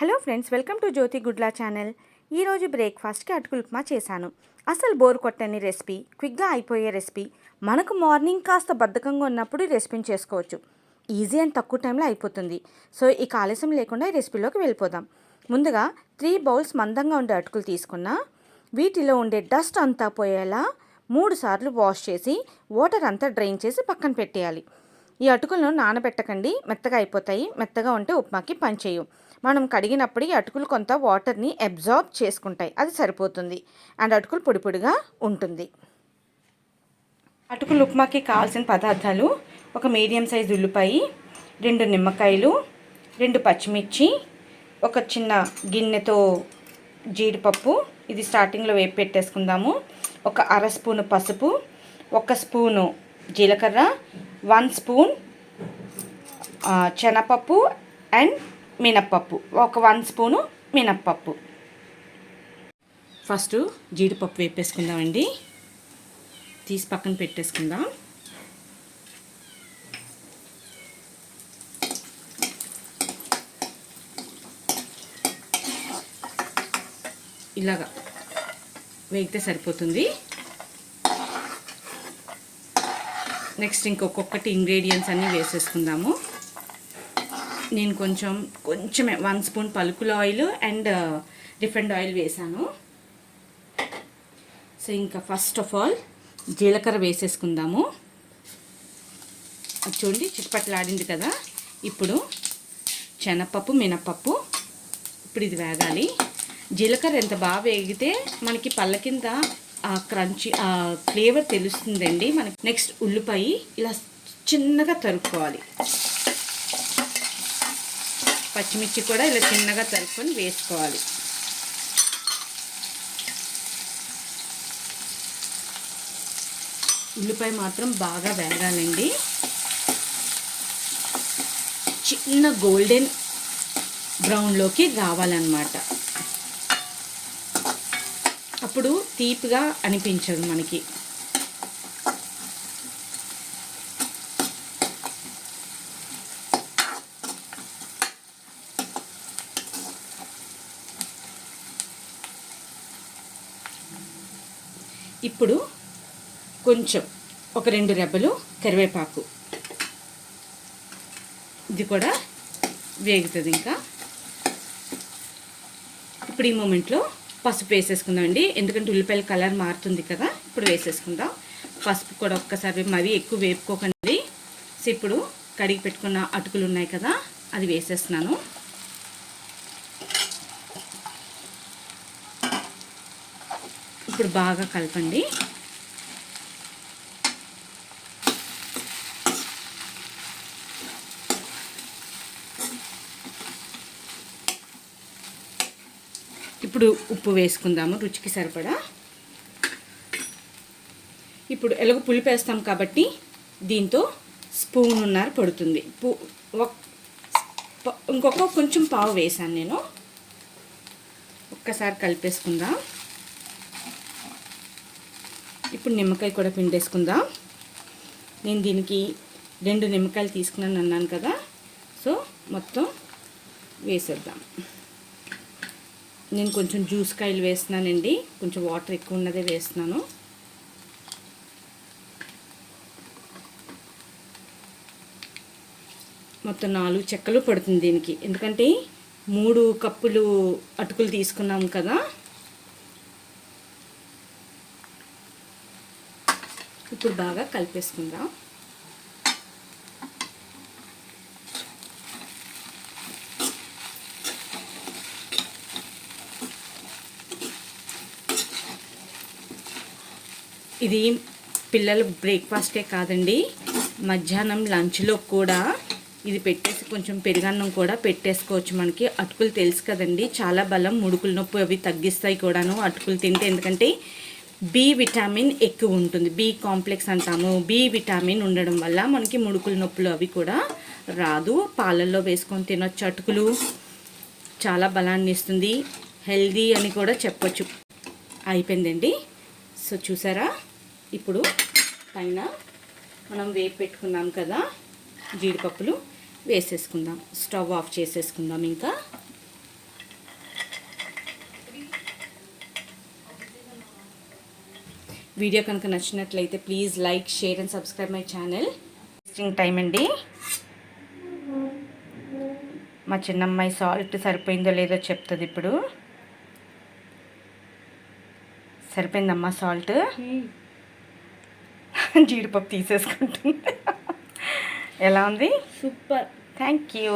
Hello friends, welcome to Jyothi Gudla channel. ఈరోజు బ్రేక్ఫాస్ట్కి అటుకులు ఉప్మా చేశాను. అసలు బోర్ కొట్టని రెసిపీ, క్విక్గా అయిపోయే రెసిపీ. మనకు మార్నింగ్ కాస్త బద్ధకంగా ఉన్నప్పుడు ఈ రెసిపీని చేసుకోవచ్చు. ఈజీ అండ్ తక్కువ టైంలో అయిపోతుంది. సో ఇక ఆలస్యం లేకుండా ఈ రెసిపీలోకి వెళ్ళిపోదాం. ముందుగా 3 బౌల్స్ మందంగా ఉండే అటుకులు తీసుకున్నా. వీటిలో ఉండే డస్ట్ అంతా పోయేలా 3 సార్లు వాష్ చేసి వాటర్ అంతా డ్రైన్ చేసి పక్కన పెట్టేయాలి. ఈ అటుకులను నానబెట్టకండి, మెత్తగా అయిపోతాయి. మెత్తగా ఉంటే ఉప్మాకి పనిచేయవు. మనం కడిగినప్పుడు ఈ అటుకులు కొంత వాటర్ని అబ్జార్బ్ చేసుకుంటాయి, అది సరిపోతుంది. అండ్ అటుకులు పొడి పొడిగా ఉంటుంది. అటుకులు ఉప్మాకి కావాల్సిన పదార్థాలు: ఒక మీడియం సైజు ఉల్లిపాయ, 2 నిమ్మకాయలు, 2 పచ్చిమిర్చి, ఒక చిన్న గిన్నెతో జీడిపప్పు, ఇది స్టార్టింగ్లో వేపి పెట్టేసుకుందాము. ఒక అర స్పూను పసుపు, 1 స్పూను జీలకర్ర, 1 స్పూన్ శనగపప్పు అండ్ మినప్పప్పు, ఒక 1 స్పూను మినప్పప్పు. ఫస్ట్ జీడిపప్పు వేపేసుకుందామండి. తీసి పక్కన పెట్టేసుకుందాం. ఇలాగా వేగితే సరిపోతుంది. నెక్స్ట్ ఇంకొకటి ఇంగ్రీడియంట్స్ అన్నీ వేసేసుకుందాము. నేను కొంచెమే 1 స్పూన్ పలుకుల ఆయిల్ అండ్ రిఫైండ్ ఆయిల్ వేసాను. సో ఇంకా ఫస్ట్ ఆఫ్ ఆల్ జీలకర్ర వేసేసుకుందాము. అది చూడండి చిట్పట్లాడింది కదా. ఇప్పుడు శనగపప్పు, మినపప్పు, ఇప్పుడు ఇది వేగాలి. జీలకర్ర ఎంత బాగా వేగితే మనకి పళ్ళ కింద ఆ క్రంచీ ఆ ఫ్లేవర్ తెలుస్తుందండి మనకి. నెక్స్ట్ ఉల్లిపాయ ఇలా చిన్నగా తరుక్కోవాలి. పచ్చిమిర్చి కూడా ఇలా చిన్నగా తరుక్కొని వేసుకోవాలి. ఉల్లిపాయ మాత్రం బాగా వేగాలండి. చిన్న గోల్డెన్ బ్రౌన్లోకి రావాలన్నమాట. అప్పుడు తీపిగా అనిపించదు మనకి. ఇప్పుడు కొంచెం ఒక 2 రెబ్బలు కరివేపాకు, ఇది కూడా వేగుతుంది. ఇంకా ఇప్పుడు ఈ మూమెంట్లో పసుపు వేసేసుకుందామండి, ఎందుకంటే ఉల్లిపాయల కలర్ మారుతుంది కదా. ఇప్పుడు వేసేసుకుందాం. పసుపు కూడా ఒక్కసారి మరీ ఎక్కువ వేపుకోకండి. సో ఇప్పుడు కడిగి పెట్టుకున్న అటుకులు ఉన్నాయి కదా, అది వేసేస్తున్నాను. ఇప్పుడు బాగా కలపండి. ఇప్పుడు ఉప్పు వేసుకుందాము రుచికి సరిపడా. ఇప్పుడు ఎలాగో పులుపు వేస్తాం కాబట్టి దీంతో స్పూనున్నర పడుతుంది. ఇంకొక కొంచెం పావు వేసాను నేను. ఒక్కసారి కలిపేసుకుందాం. ఇప్పుడు నిమ్మకాయ కూడా పిండేసుకుందాం. నేను దీనికి 2 నిమ్మకాయలు తీసుకున్నాను అన్నాను కదా, సో మొత్తం వేసేద్దాం. నేను కొంచెం జ్యూస్ కాయలు వేస్తున్నానండి, కొంచెం వాటర్ ఎక్కువ ఉన్నదే వేస్తున్నాను. మొత్తం 4 చెక్కలు పడుతుంది దీనికి, ఎందుకంటే 3 కప్పులు అటుకులు తీసుకున్నాం కదా. ఇప్పుడు బాగా కలిపేసుకుందాం. ఇది పిల్లల బ్రేక్ఫాస్టే కాదండి, మధ్యాహ్నం లంచ్లో కూడా ఇది పెట్టేసి కొంచెం పెరుగన్నం కూడా పెట్టేసుకోవచ్చు. మనకి అటుకులు తెలుసు కదండి, చాలా బలం, ముడుకుల నొప్పి అవి తగ్గిస్తాయి కూడాను అటుకులు తింటే. ఎందుకంటే బి విటమిన్ ఎక్కువ ఉంటుంది, బి కాంప్లెక్స్ అంటాము. బి విటమిన్ ఉండడం వల్ల మనకి ముడుకుల నొప్పులు అవి కూడా రాదు. పాలల్లో వేసుకొని తినొచ్చు. అటుకులు చాలా బలాన్ని ఇస్తుంది, హెల్దీ అని కూడా చెప్పొచ్చు. అయిపోయిందండి. సో చూసారా, ఇప్పుడు పైన మనం వేపు పెట్టుకున్నాం కదా జీడిపప్పులు వేసేసుకుందాం. స్టవ్ ఆఫ్ చేసేసుకుందాం. ఇంకా వీడియో కనుక నచ్చినట్లయితే please like, share and subscribe my channel. Tasting time అండి. మా చిన్నమ్మాయి సాల్ట్ సరిపోయిందో లేదో చెప్తుంది ఇప్పుడు. సరిపోయిందమ్మా సాల్ట్. జీడిపప్పు తీసేసుకుంటుంది. ఎలా ఉంది? సూపర్. Thank you.